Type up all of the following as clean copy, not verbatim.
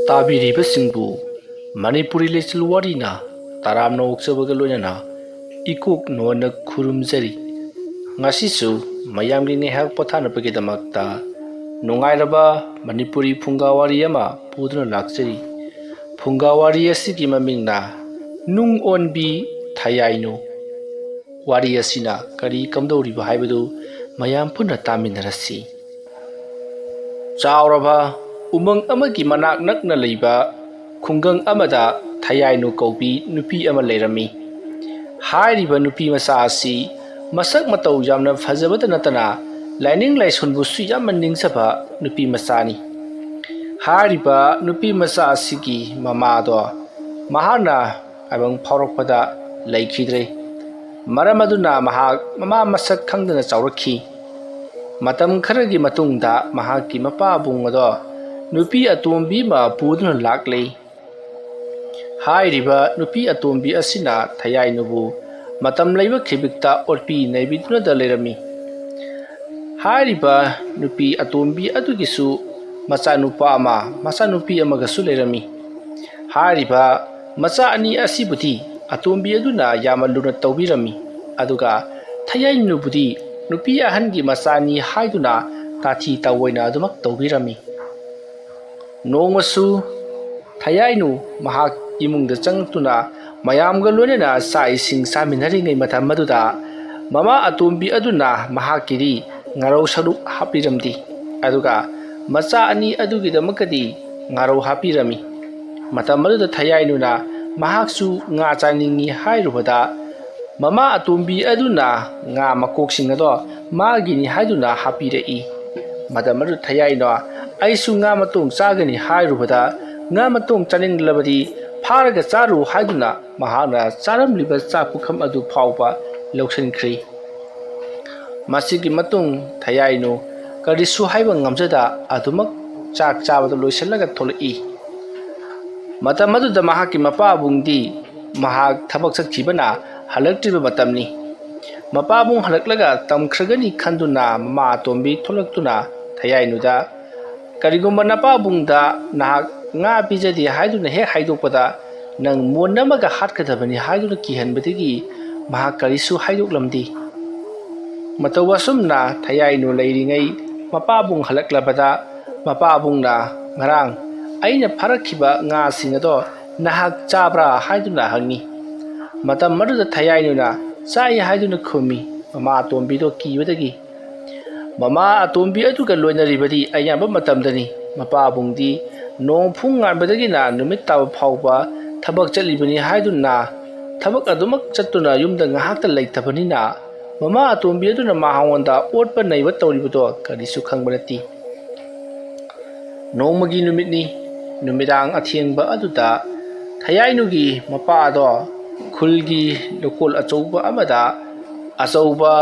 ꯇꯥꯕꯤꯔꯤꯕꯁꯤꯡꯕꯨ ꯃꯅꯤꯄꯨꯔꯤ ꯂꯩꯆꯤꯜ ꯋꯥꯔꯤꯅ ꯇꯔꯥꯝꯅ ꯑꯣꯛꯆꯕꯒ ꯂꯣꯏꯅꯅ ꯏꯀꯣꯛ ꯅꯣꯟꯅ ꯈꯨꯔꯨꯝꯖꯔꯤ꯫ ꯉꯁꯤꯁꯨ ꯃꯌꯥꯝꯒꯤ ꯉꯥꯏꯍꯥꯛ ꯄꯣꯊꯥꯅꯕꯒꯤꯗꯃꯛꯇ ꯅꯨꯡꯉꯥꯏꯔꯕ ꯃꯅꯤꯄꯨꯔꯤ ꯐꯨꯡꯒꯥꯋꯥꯔꯤ ꯑꯃ ꯄꯨꯗꯨꯅ ꯂꯥꯛꯆꯔꯤ꯫ ꯐꯨꯡꯒꯥꯋꯥꯔꯤ ꯑꯁꯤꯒꯤ ꯃꯃꯤꯡꯅ ꯅꯨꯡ ꯑꯣꯟꯕꯤ ꯊꯌꯥꯏꯅꯨ꯫ ꯋꯥꯔꯤ ꯑꯁꯤꯅ ꯀꯔꯤ ꯀꯝꯗꯧꯔꯤꯕ ꯍꯥꯏꯕꯗꯨ ꯃꯌꯥꯝ ꯄꯨꯟꯅ ꯇꯥꯃꯤꯟꯅꯔꯁꯤ꯫ ꯆꯥꯎꯔꯕ ꯎꯃꯪ ꯑꯃꯒꯤ ꯃꯅꯥꯛ ꯅꯛꯅ ꯂꯩꯕ ꯈꯨꯡꯒꯪ ꯑꯃꯗ ꯊꯌꯥꯏꯅꯨ ꯀꯧꯕꯤ ꯅꯨꯄꯤ ꯑꯃ ꯂꯩꯔꯝꯃꯤ꯫ ꯍꯥꯏꯔꯤꯕ ꯅꯨꯄꯤ ꯃꯆꯥ ꯑꯁꯤ ꯃꯁꯛ ꯃꯇꯧ ꯌꯥꯝꯅ ꯐꯖꯕꯇ ꯅꯠꯇꯅ ꯂꯥꯏꯅꯤꯡ ꯂꯥꯏꯁꯣꯟꯕꯨꯁꯨ ꯌꯥꯝꯅ ꯅꯤꯡꯖꯕ ꯅꯨꯄꯤ ꯃꯆꯥꯅꯤ꯫ ꯍꯥꯏꯔꯤꯕ ꯅꯨꯄꯤ ꯃꯆꯥ ꯑꯁꯤꯒꯤ ꯃꯃꯥꯗꯣ ꯃꯍꯥꯛꯅ ꯇꯥꯏꯕꯪ ꯐꯥꯎꯔꯛꯄꯗ ꯂꯩꯈꯤꯗ꯭ꯔꯦ꯫ ꯃꯔꯝ ꯑꯗꯨꯅ ꯃꯍꯥꯛ ꯃꯃꯥ ꯃꯁꯛ ꯈꯪꯗꯅ ꯆꯥꯎꯔꯛꯈꯤ꯫ ꯃꯇꯝ ꯈꯔꯒꯤ ꯃꯇꯨꯡꯗ ꯃꯍꯥꯛꯀꯤ ꯃꯄꯥꯕꯨꯡ ꯑꯗꯣ ꯅꯨꯄꯤ ꯑꯇꯣꯝꯕꯤ ꯑꯃ ꯄꯨꯗꯨꯅ ꯂꯥꯛꯂꯦ꯫ ꯍꯥꯏꯔꯤꯕ ꯅꯨꯄꯤ ꯑꯇꯣꯝꯕꯤ ꯑꯁꯤꯅ ꯊꯌꯥꯏꯅꯨꯕꯨ ꯃꯇꯝ ꯂꯩꯕ ꯈꯤꯕꯤꯛꯇ ꯑꯣꯠꯄꯤ ꯅꯩꯕꯤꯗꯨꯅꯗ ꯂꯩꯔꯝꯃꯤ꯫ ꯍꯥꯏꯔꯤꯕ ꯅꯨꯄꯤ ꯑꯇꯣꯝꯕꯤ ꯑꯗꯨꯒꯤꯁꯨ ꯃꯆꯥꯅꯨꯄꯥ ꯑꯃ ꯃꯆꯥꯅꯨꯄꯤ ꯑꯃꯒꯁꯨ ꯂꯩꯔꯝꯃꯤ꯫ ꯍꯥꯏꯔꯤꯕ ꯃꯆꯥ ꯑꯅꯤ ꯑꯁꯤꯕꯨꯗꯤ ꯑꯇꯣꯝꯕꯤ ꯑꯗꯨꯅ ꯌꯥꯝꯅ ꯂꯨꯅ ꯇꯧꯕꯤꯔꯝꯃꯤ, ꯑꯗꯨꯒ ꯊꯌꯥꯏꯅꯨꯕꯨꯗꯤ ꯅꯨꯄꯤ ꯑꯍꯟꯒꯤ ꯃꯆꯥꯅꯤ ꯍꯥꯏꯗꯨꯅ ꯇꯥꯊꯤ ꯇꯥꯑꯣꯏꯅ ꯑꯗꯨꯃꯛ ꯇꯧꯕꯤꯔꯝꯃꯤ꯫ ꯅꯣꯡꯃꯁꯨ ꯊꯌꯥꯏꯅꯨ ꯃꯍꯥꯛ ꯏꯃꯨꯡꯗ ꯆꯪꯂꯛꯇꯨꯅ ꯃꯌꯥꯝꯒ ꯂꯣꯏꯅꯅ ꯆꯥꯛ ꯏꯁꯤꯡ ꯆꯥꯃꯤꯟꯅꯔꯤꯉꯩ ꯃꯇꯝ ꯑꯗꯨꯗ ꯃꯃꯥ ꯑꯇꯣꯝꯕꯤ ꯑꯗꯨꯅ ꯃꯍꯥꯛꯀꯤꯗꯤ ꯉꯥꯔꯧ ꯁꯔꯨꯛ ꯍꯥꯞꯄꯤꯔꯝꯗꯦ, ꯑꯗꯨꯒ ꯃꯆꯥ ꯑꯅꯤ ꯑꯗꯨꯒꯤꯗꯃꯛꯇꯗꯤ ꯉꯥꯔꯧ ꯍꯥꯞꯄꯤꯔꯝꯃꯤ꯫ ꯃꯇꯝ ꯑꯗꯨꯗ ꯊꯌꯥꯏꯅꯨꯅ ꯃꯍꯥꯛꯁꯨ ꯉꯥ ꯆꯥꯅꯤꯡꯉꯤ ꯍꯥꯏꯔꯨꯕꯗ ꯃꯃꯥ ꯑꯇꯣꯝꯕꯤ ꯑꯗꯨꯅ ꯉꯥ ꯃꯀꯣꯛꯁꯤꯡ ꯑꯗꯣ ꯃꯥꯒꯤꯅꯤ ꯍꯥꯏꯗꯨꯅ ꯍꯥꯞꯄꯤꯔꯛꯏ꯫ ꯃꯇꯝ ꯑꯗꯨꯗ ꯊꯌꯥꯏꯅꯨ ꯑꯩꯁꯨ ꯉꯥ ꯃꯇꯣꯡ ꯆꯥꯒꯅꯤ ꯍꯥꯏꯔꯨꯕꯗ ꯉꯥ ꯃꯇꯣꯡ ꯆꯥꯅꯤꯡꯂꯕꯗꯤ ꯐꯥꯔꯒ ꯆꯥꯔꯨ ꯍꯥꯏꯗꯨꯅ ꯃꯍꯥꯛꯅ ꯆꯥꯔꯝꯂꯤꯕ ꯆꯥꯛ ꯄꯨꯈꯝ ꯑꯗꯨ ꯐꯥꯎꯕ ꯂꯧꯁꯤꯟꯈ꯭ꯔꯦ꯫ ꯃꯁꯤꯒꯤ ꯃꯇꯨꯡ ꯊꯌꯥꯏꯅꯨ ꯀꯔꯤꯁꯨ ꯍꯥꯏꯕ ꯉꯝꯖꯗ ꯑꯗꯨꯃꯛ ꯆꯥꯛ ꯆꯥꯕꯗ ꯂꯣꯏꯁꯤꯜꯂꯒ ꯊꯣꯛꯂꯛꯏ꯫ ꯃꯇꯝ ꯑꯗꯨꯗ ꯃꯍꯥꯛꯀꯤ ꯃꯄꯥꯕꯨꯡꯗꯤ ꯃꯍꯥꯛ ꯊꯕꯛ ꯆꯠꯈꯤꯕꯅ ꯍꯜꯂꯛꯇ꯭ꯔꯤꯕ ꯃꯇꯝꯅꯤ꯫ ꯃꯄꯥꯕꯨꯡ ꯍꯜꯂꯛꯂꯒ ꯇꯝꯈ꯭ꯔꯒꯅꯤ ꯈꯟꯗꯨꯅ ꯃꯃꯥ ꯑꯇꯣꯝꯕꯤ ꯊꯣꯛꯂꯛꯇꯨꯅ ꯊꯌꯥꯏꯅꯨꯗ ꯀꯔꯤꯒꯨꯝꯕ ꯅꯄꯥꯕꯨꯡꯗ ꯅꯍꯥꯛ ꯉꯥ ꯄꯤꯖꯗꯦ ꯍꯥꯏꯗꯨꯅ ꯍꯦꯛ ꯍꯥꯏꯗꯣꯛꯄꯗ ꯅꯪ ꯃꯣꯟ ꯑꯃꯒ ꯍꯥꯠꯀꯗꯕꯅꯤ ꯍꯥꯏꯗꯨꯅ ꯀꯤꯍꯟꯕꯗꯒꯤ ꯃꯍꯥꯛ ꯀꯔꯤꯁꯨ ꯍꯥꯏꯗꯣꯛꯂꯝꯗꯦ꯫ ꯃꯇꯧ ꯑꯁꯨꯝꯅ ꯊꯌꯥꯏꯅꯨ ꯂꯩꯔꯤꯉꯩ ꯃꯄꯥꯕꯨꯡ ꯍꯜꯂꯛꯂꯕꯗ ꯃꯄꯥꯕꯨꯡꯅ ꯉꯔꯥꯡ ꯑꯩꯅ ꯐꯥꯔꯛꯈꯤꯕ ꯉꯥꯁꯤꯡ ꯑꯗꯣ ꯅꯍꯥꯛ ꯆꯥꯕ꯭ꯔꯥ ꯍꯥꯏꯗꯨꯅ ꯍꯪꯉꯤ꯫ ꯃꯇꯝ ꯑꯗꯨꯗ ꯊꯌꯥꯏꯅꯨꯅ ꯆꯥꯏ ꯍꯥꯏꯗꯨꯅ ꯈꯨꯝꯃꯤ, ꯃꯃꯥ ꯑꯇꯣꯝꯕꯤꯗꯣ ꯀꯤꯕꯗꯒꯤ꯫ ꯃꯃꯥ ꯑꯇꯣꯝꯕꯤ ꯑꯗꯨꯒ ꯂꯣꯏꯅꯔꯤꯕꯗꯤ ꯑꯌꯥꯝꯕ ꯃꯇꯝꯗꯅꯤ꯫ ꯃꯄꯥꯕꯨꯡꯗꯤ ꯅꯣꯡꯐꯨꯡ ꯉꯥꯟꯕꯗꯒꯤꯅ ꯅꯨꯃꯤꯠ ꯇꯥꯕ ꯐꯥꯎꯕ ꯊꯕꯛ ꯆꯠꯂꯤꯕꯅꯤ ꯍꯥꯏꯗꯨꯅ ꯊꯕꯛ ꯑꯗꯨꯃꯛ ꯆꯠꯇꯨꯅ ꯌꯨꯝꯗ ꯉꯥꯏꯍꯥꯛꯇ ꯂꯩꯇꯕꯅꯤꯅ ꯃꯃꯥ ꯑꯇꯣꯝꯕꯤ ꯑꯗꯨꯅ ꯃꯉꯣꯟꯗ ꯑꯣꯠꯄ ꯅꯩꯕ ꯇꯧꯔꯤꯕꯗꯣ ꯀꯔꯤꯁꯨ ꯈꯪꯕ ꯅꯠꯇꯦ꯫ ꯅꯣꯡꯃꯒꯤ ꯅꯨꯃꯤꯠꯅꯤ꯫ ꯅꯨꯃꯤꯗꯥꯡ ꯑꯊꯦꯡꯕ ꯑꯗꯨꯗ ꯊꯌꯥꯏꯅꯨꯒꯤ ꯃꯄꯥꯗꯣ ꯈꯨꯜꯒꯤ ꯂꯧꯀꯣꯜ ꯑꯆꯧꯕ ꯑꯃꯗ ꯑꯆꯧꯕ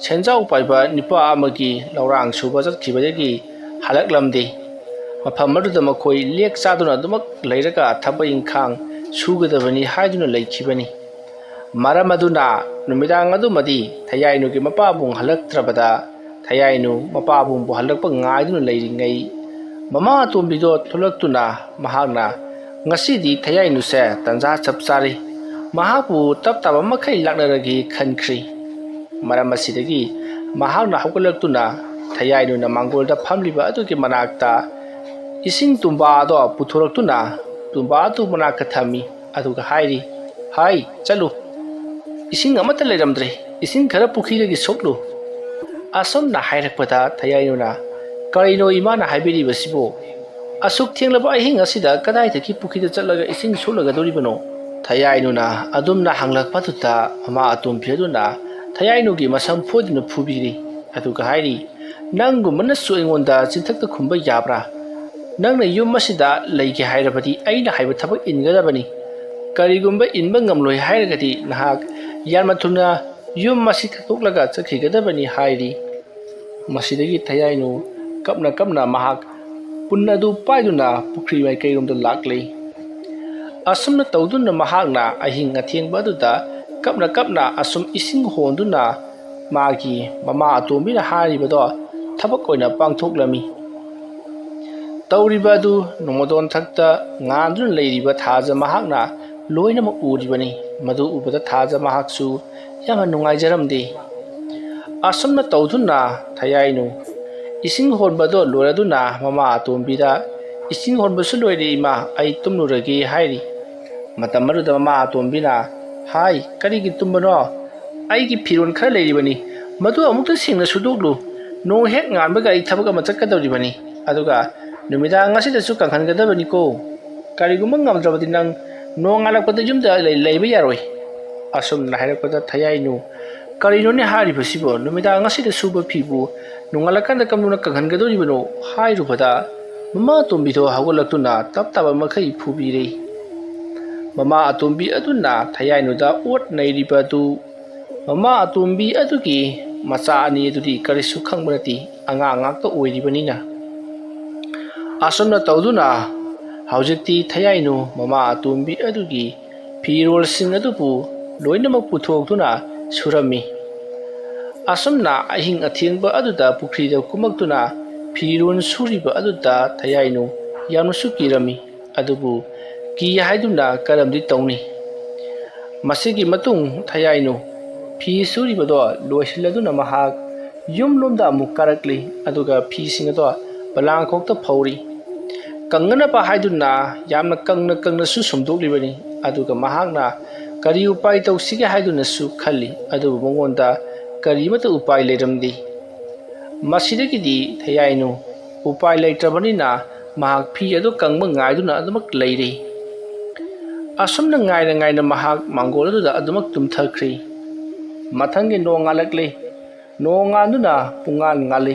ꯁꯦꯟꯖꯥꯎ ꯄꯥꯏꯕ ꯅꯨꯄꯥ ꯑꯃꯒꯤ ꯂꯧꯔꯥꯡ ꯁꯨꯕ ꯆꯠꯈꯤꯕꯗꯒꯤ ꯍꯜꯂꯛꯂꯝꯗꯦ꯫ ꯃꯐꯝ ꯑꯗꯨꯗ ꯃꯈꯣꯏ ꯂꯦꯛ ꯆꯥꯗꯨꯅ ꯑꯗꯨꯃꯛ ꯂꯩꯔꯒ ꯊꯕꯛ ꯏꯪꯈꯥꯡ ꯁꯨꯒꯗꯕꯅꯤ ꯍꯥꯏꯗꯨꯅ ꯂꯩꯈꯤꯕꯅꯤ꯫ ꯃꯔꯝ ꯑꯗꯨꯅ ꯅꯨꯃꯤꯗꯥꯡ ꯑꯗꯨꯃꯗꯤ ꯊꯌꯥꯏꯅꯨꯒꯤ ꯃꯄꯥꯕꯨꯡ ꯍꯜꯂꯛꯇ꯭ꯔꯕꯗ ꯊꯌꯥꯏꯅꯨ ꯃꯄꯥꯕꯨꯡꯕꯨ ꯍꯜꯂꯛꯄ ꯉꯥꯏꯗꯨꯅ ꯂꯩꯔꯤꯉꯩ ꯃꯃꯥ ꯑꯇꯣꯝꯕꯤꯗꯣ ꯊꯣꯛꯂꯛꯇꯨꯅ ꯃꯍꯥꯛꯅ ꯉꯁꯤꯗꯤ ꯊꯌꯥꯏꯅꯨꯁꯦ ꯇꯟꯖꯥ ꯆꯞ ꯆꯥꯔꯦ, ꯃꯍꯥꯛꯄꯨ ꯇꯞ ꯇꯥꯕ ꯃꯈꯩ ꯂꯥꯛꯅꯔꯒꯦ ꯈꯟꯈ꯭ꯔꯦ꯫ ꯃꯔꯝ ꯑꯁꯤꯗꯒꯤ ꯃꯍꯥꯛꯅ ꯍꯧꯒꯠꯂꯛꯇꯨꯅ ꯊꯌꯥꯏꯅꯨꯅ ꯃꯥꯡꯒꯣꯜꯗ ꯐꯝꯂꯤꯕ ꯑꯗꯨꯒꯤ ꯃꯅꯥꯛꯇ ꯏꯁꯤꯡ ꯇꯨꯝꯕꯥ ꯑꯗꯣ ꯄꯨꯊꯣꯔꯛꯇꯨꯅ ꯇꯨꯝꯕꯥ ꯑꯗꯨ ꯃꯅꯥꯛꯇ ꯊꯝꯃꯤ, ꯑꯗꯨꯒ ꯍꯥꯏꯔꯤ, ꯍꯥꯏ ꯆꯠꯂꯨ, ꯏꯁꯤꯡ ꯑꯃꯠꯇ ꯂꯩꯔꯝꯗ꯭ꯔꯦ, ꯏꯁꯤꯡ ꯈꯔ ꯄꯨꯈ꯭ꯔꯤꯗꯒꯤ ꯁꯣꯛꯂꯨ꯫ ꯑꯁꯨꯝꯅ ꯍꯥꯏꯔꯛꯄꯗ ꯊꯌꯥꯏꯅꯨꯅ ꯀꯔꯤꯅꯣ ꯏꯃꯥꯅ ꯍꯥꯏꯕꯤꯔꯤꯕꯁꯤꯕꯨ? ꯑꯁꯨꯛ ꯊꯦꯡꯂꯕ ꯑꯍꯤꯡ ꯑꯁꯤꯗ ꯀꯗꯥꯏꯗꯒꯤ ꯄꯨꯈ꯭ꯔꯤꯗ ꯆꯠꯂꯒ ꯏꯁꯤꯡ ꯁꯣꯛꯂꯒꯗꯧꯔꯤꯕꯅꯣ? ꯊꯌꯥꯏꯅꯨꯅ ꯑꯗꯨꯝꯅ ꯍꯪꯂꯛꯄꯗꯨꯗ ꯃꯃꯥ ꯑꯇꯣꯝꯕꯤ ꯑꯗꯨꯅ ꯊꯌꯥꯏꯅꯨꯒꯤ ꯃꯁꯝ ꯐꯣꯏꯗꯨꯅ ꯐꯨꯕꯤꯔꯤ, ꯑꯗꯨꯒ ꯍꯥꯏꯔꯤ, ꯅꯪꯒꯨꯝꯕꯅꯁꯨ ꯑꯩꯉꯣꯟꯗ ꯆꯤꯟꯊꯛꯇ ꯈꯨꯝꯕ ꯌꯥꯕ꯭ꯔꯥ? ꯅꯪꯅ ꯌꯨꯝ ꯑꯁꯤꯗ ꯂꯩꯒꯦ ꯍꯥꯏꯔꯕꯗꯤ ꯑꯩꯅ ꯍꯥꯏꯕ ꯊꯕꯛ ꯏꯟꯒꯗꯕꯅꯤ꯫ ꯀꯔꯤꯒꯨꯝꯕ ꯏꯟꯕ ꯉꯝꯂꯣꯏ ꯍꯥꯏꯔꯒꯗꯤ ꯅꯍꯥꯛ ꯌꯥꯝꯅ ꯊꯨꯅ ꯌꯨꯝ ꯑꯁꯤ ꯊꯥꯗꯣꯛꯂꯒ ꯆꯠꯈꯤꯒꯗꯕꯅꯤ ꯍꯥꯏꯔꯤ꯫ ꯃꯁꯤꯗꯒꯤ ꯊꯌꯥꯏꯅꯨ ꯀꯞꯅ ꯀꯞꯅ ꯃꯍꯥꯛ ꯄꯨꯟ ꯑꯗꯨ ꯄꯥꯏꯗꯨꯅ ꯄꯨꯈ꯭ꯔꯤ ꯃꯥꯏꯀꯩꯔꯣꯝꯗ ꯂꯥꯛꯂꯦ꯫ ꯑꯁꯨꯝꯅ ꯇꯧꯗꯨꯅ ꯃꯍꯥꯛꯅ ꯑꯍꯤꯡ ꯑꯊꯦꯡꯕ ꯑꯗꯨꯗ ꯀꯞꯅ ꯀꯞꯅ ꯑꯁꯨꯝ ꯏꯁꯤꯡ ꯍꯣꯟꯗꯨꯅ ꯃꯥꯒꯤ ꯃꯃꯥ ꯑꯇꯣꯝꯕꯤꯅ ꯍꯥꯏꯔꯤꯕꯗꯣ ꯊꯕꯛ ꯑꯣꯏꯅ ꯄꯥꯡꯊꯣꯛꯂꯝꯃꯤ꯫ ꯇꯧꯔꯤꯕ ꯑꯗꯨ ꯅꯣꯡꯃꯗꯣꯟ ꯊꯛꯇ ꯉꯥꯟꯗꯨꯅ ꯂꯩꯔꯤꯕ ꯊꯥꯖ ꯃꯍꯥꯛꯅ ꯂꯣꯏꯅꯃꯛ ꯎꯔꯤꯕꯅꯤ꯫ ꯃꯗꯨ ꯎꯕꯗ ꯊꯥꯖ ꯃꯍꯥꯛꯁꯨ ꯌꯥꯝꯅ ꯅꯨꯡꯉꯥꯏꯖꯔꯝꯗꯦ꯫ ꯑꯁꯨꯝꯅ ꯇꯧꯗꯨꯅ ꯊꯌꯥꯏꯅꯨ ꯏꯁꯤꯡ ꯍꯣꯟꯕꯗꯣ ꯂꯣꯏꯔꯗꯨꯅ ꯃꯃꯥ ꯑꯇꯣꯝꯕꯤꯗ "ꯏꯁꯤꯡ ꯍꯣꯟꯕꯁꯨ ꯂꯣꯏꯔꯦ ꯏꯃꯥ, ꯑꯩ ꯇꯨꯝꯂꯨꯔꯒꯦ" ꯍꯥꯏꯔꯤ꯫ ꯃꯇꯝ ꯑꯗꯨꯗ ꯃꯃꯥ ꯑꯇꯣꯝꯕꯤꯅ "ꯍꯥꯏ, ꯀꯔꯤꯒꯤ ꯇꯨꯝꯕꯅꯣ? ꯑꯩꯒꯤ ꯐꯤꯔꯣꯜ ꯈꯔ ꯂꯩꯔꯤꯕꯅꯤ, ꯃꯗꯨ ꯑꯃꯨꯛꯇ ꯁꯦꯡꯅ ꯁꯨꯗꯣꯛꯂꯨ꯫ ꯅꯣꯡ ꯍꯦꯛ ꯉꯥꯟꯕꯒ ꯑꯩ ꯊꯕꯛ ꯑꯃ ꯆꯠꯀꯗꯧꯔꯤꯕꯅꯤ, ꯑꯗꯨꯒ ꯅꯨꯃꯤꯗꯥꯡ ꯑꯁꯤꯗꯁꯨ ꯀꯪꯍꯟꯒꯗꯕꯅꯤꯀꯣ꯫ ꯀꯔꯤꯒꯨꯝꯕ ꯉꯝꯗ꯭ꯔꯕꯗꯤ ꯅꯪ ꯅꯣꯡ ꯉꯥꯜꯂꯛꯄꯗ ꯌꯨꯝꯗ ꯂꯩꯕ ꯌꯥꯔꯣꯏ"꯫ ꯑꯁꯨꯝꯅ ꯍꯥꯏꯔꯛꯄꯗ ꯊꯌꯥꯏꯅꯨ "ꯀꯔꯤꯅꯣꯅꯦ ꯍꯥꯏꯔꯤꯕꯁꯤꯕꯣ? ꯅꯨꯃꯤꯗꯥꯡ ꯑꯁꯤꯗ ꯁꯨꯕ ꯐꯤꯕꯨ ꯅꯣꯡꯉꯥꯜꯂꯀꯥꯟꯗ ꯀꯝꯗꯧꯅ ꯀꯪꯍꯟꯒꯗꯧꯔꯤꯕꯅꯣ" ꯍꯥꯏꯔꯨꯕꯗ ꯃꯃꯥ ꯑꯇꯣꯝꯕꯤꯗꯣ ꯍꯧꯒꯠꯂꯛꯇꯨꯅ ꯇꯞ ꯇꯥꯕ ꯃꯈꯩ ꯐꯨꯕꯤꯔꯦ꯫ ꯃꯃꯥ ꯑꯇꯣꯝꯕꯤ ꯑꯗꯨꯅ ꯊꯌꯥꯏꯅꯨꯗ ꯑꯣꯠ ꯅꯩꯔꯤꯕ ꯑꯗꯨ ꯃꯃꯥ ꯑꯇꯣꯝꯕꯤ ꯑꯗꯨꯒꯤ ꯃꯆꯥ ꯑꯅꯤ ꯑꯗꯨꯗꯤ ꯀꯔꯤꯁꯨ ꯈꯪꯕ ꯅꯠꯇꯦ, ꯑꯉꯥꯡ ꯉꯥꯛꯇ ꯑꯣꯏꯔꯤꯕꯅꯤꯅ꯫ ꯑꯁꯨꯝꯅ ꯇꯧꯗꯨꯅ ꯍꯧꯖꯤꯛꯇꯤ ꯊꯌꯥꯏꯅꯨ ꯃꯃꯥ ꯑꯇꯣꯝꯕꯤ ꯑꯗꯨꯒꯤ ꯐꯤꯔꯣꯜꯁꯤꯡ ꯑꯗꯨꯕꯨ ꯂꯣꯏꯅꯃꯛ ꯄꯨꯊꯣꯛꯇꯨꯅ ꯁꯨꯔꯝꯃꯤ꯫ ꯑꯁꯨꯝꯅ ꯑꯍꯤꯡ ꯑꯊꯦꯡꯕ ꯑꯗꯨꯗ ꯄꯨꯈ꯭ꯔꯤꯗ ꯀꯨꯝꯃꯛꯇꯨꯅ ꯐꯤꯔꯣꯜ ꯁꯨꯔꯤꯕ ꯑꯗꯨꯗ ꯊꯌꯥꯏꯅꯨ ꯌꯥꯝꯅꯁꯨ ꯀꯤꯔꯝꯃꯤ꯫ ꯑꯗꯨꯕꯨ ꯀꯤ ꯍꯥꯏꯗꯨꯅ ꯀꯔꯝꯗꯤ ꯇꯧꯅꯤ? ꯃꯁꯤꯒꯤ ꯃꯇꯨꯡ ꯊꯌꯥꯏꯅꯨ ꯐꯤ ꯁꯨꯔꯤꯕꯗꯣ ꯂꯣꯏꯁꯤꯜꯂꯗꯨꯅ ꯃꯍꯥꯛ ꯌꯨꯝꯂꯣꯝꯗ ꯑꯃꯨꯛ ꯀꯥꯔꯛꯂꯤ, ꯑꯗꯨꯒ ꯐꯤꯁꯤꯡ ꯑꯗꯣ ꯄꯣꯂꯥꯡꯈꯣꯛꯇ ꯐꯧꯔꯤ꯫ ꯀꯪꯅꯅꯕ ꯍꯥꯏꯗꯨꯅ ꯌꯥꯝꯅ ꯀꯪꯅ ꯀꯪꯅꯁꯨ ꯁꯨꯝꯗꯣꯛꯂꯤꯕꯅꯤ꯫ ꯑꯗꯨꯒ ꯃꯍꯥꯛꯅ ꯀꯔꯤ ꯎꯄꯥꯏ ꯇꯧꯁꯤꯒꯦ ꯍꯥꯏꯗꯨꯅꯁꯨ ꯈꯜꯂꯤ, ꯑꯗꯨꯕꯨ ꯃꯉꯣꯟꯗ ꯀꯔꯤꯃꯠꯇ ꯎꯄꯥꯏ ꯂꯩꯔꯝꯗꯦ꯫ ꯃꯁꯤꯗꯒꯤꯗꯤ ꯊꯌꯥꯏꯅꯨ ꯎꯄꯥꯏ ꯂꯩꯇ꯭ꯔꯕꯅꯤꯅ ꯃꯍꯥꯛ ꯐꯤ ꯑꯗꯨ ꯀꯪꯕ ꯉꯥꯏꯗꯨꯅ ꯑꯗꯨꯃꯛ ꯂꯩꯔꯦ꯫ ꯑꯁꯨꯝꯅ ꯉꯥꯏꯅ ꯉꯥꯏꯅ ꯃꯍꯥꯛ ꯃꯥꯡꯒꯣꯜ ꯑꯗꯨꯗ ꯑꯗꯨꯃꯛ ꯇꯨꯝꯊꯈ꯭ꯔꯦ꯫ ꯃꯊꯪꯒꯤ ꯅꯣꯡ ꯉꯥꯜꯂꯛꯂꯦ꯫ ꯅꯣꯡ ꯉꯥꯟꯗꯨꯅ ꯄꯨꯡꯉꯥꯟ ꯉꯥꯜꯂꯦ꯫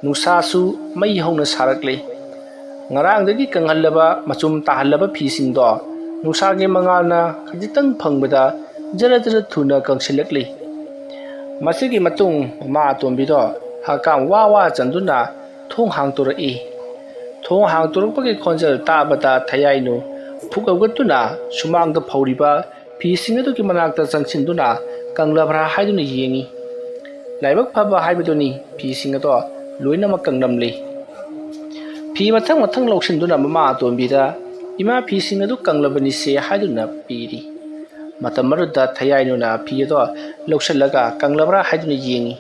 ꯅꯨꯡꯁꯥꯁꯨ ꯃꯩ ꯍꯧꯅ ꯁꯥꯔꯛꯂꯦ꯫ ꯉꯔꯥꯡꯗꯒꯤ ꯀꯪꯍꯜꯂꯕ ꯃꯆꯨꯝ ꯇꯥꯍꯜꯂꯕ ꯐꯤꯁꯤꯡꯗꯣ ꯅꯨꯡꯁꯥꯒꯤ ꯃꯉꯥꯜꯅ ꯈꯖꯤꯛꯇꯪ ꯐꯪꯕꯗ ꯖꯔ ꯖꯔ ꯊꯨꯅ ꯀꯪꯁꯤꯜꯂꯛꯂꯤ꯫ ꯃꯁꯤꯒꯤ ꯃꯇꯨꯡ ꯃꯃꯥ ꯑꯇꯣꯝꯕꯤꯗꯣ ꯍꯛꯀꯥꯝ ꯋꯥ ꯋꯥ ꯆꯟꯗꯨꯅ ꯊꯣꯡ ꯍꯥꯡꯇꯣꯔꯛꯏ꯫ ꯊꯣꯡ ꯍꯥꯡꯇꯣꯔꯛꯄꯒꯤ ꯈꯣꯟꯖꯦꯜ ꯇꯥꯕꯗ ꯊꯌꯥꯏꯅꯨ ꯐꯨꯛ ꯍꯧꯒꯠꯇꯨꯅ ꯁꯨꯃꯥꯡꯗ ꯐꯧꯔꯤꯕ ꯐꯤꯁꯤꯡ ꯑꯗꯨꯒꯤ ꯃꯅꯥꯛꯇ ꯆꯪꯁꯤꯟꯗꯨꯅ ꯀꯪꯂꯕ꯭ꯔꯥ ꯍꯥꯏꯗꯨꯅ ꯌꯦꯡꯉꯤ꯫ ꯂꯥꯏꯕꯛ ꯐꯕ ꯍꯥꯏꯕꯗꯨꯅꯤ, ꯐꯤꯁꯤꯡ ꯑꯗꯣ ꯂꯣꯏꯅꯃꯛ ꯀꯪꯂꯝꯂꯦ꯫ ꯐꯤ ꯃꯊꯪ ꯃꯊꯪ ꯂꯧꯁꯤꯟꯗꯨꯅ ꯃꯃꯥ ꯑꯇꯣꯝꯕꯤꯗ "ꯏꯃꯥ, ꯐꯤꯁꯤꯡ ꯑꯗꯨ ꯀꯪꯂꯕꯅꯤꯁꯦ" ꯍꯥꯏꯗꯨꯅ ꯄꯤꯔꯤ꯫ ꯃꯇꯝ ꯑꯗꯨꯗ ꯊꯌꯥꯏꯅꯨꯅ ꯐꯤ ꯑꯗꯣ ꯂꯧꯁꯤꯜꯂꯒ ꯀꯪꯂꯕ꯭ꯔꯥ ꯍꯥꯏꯗꯨꯅ ꯌꯦꯡꯉꯤ꯫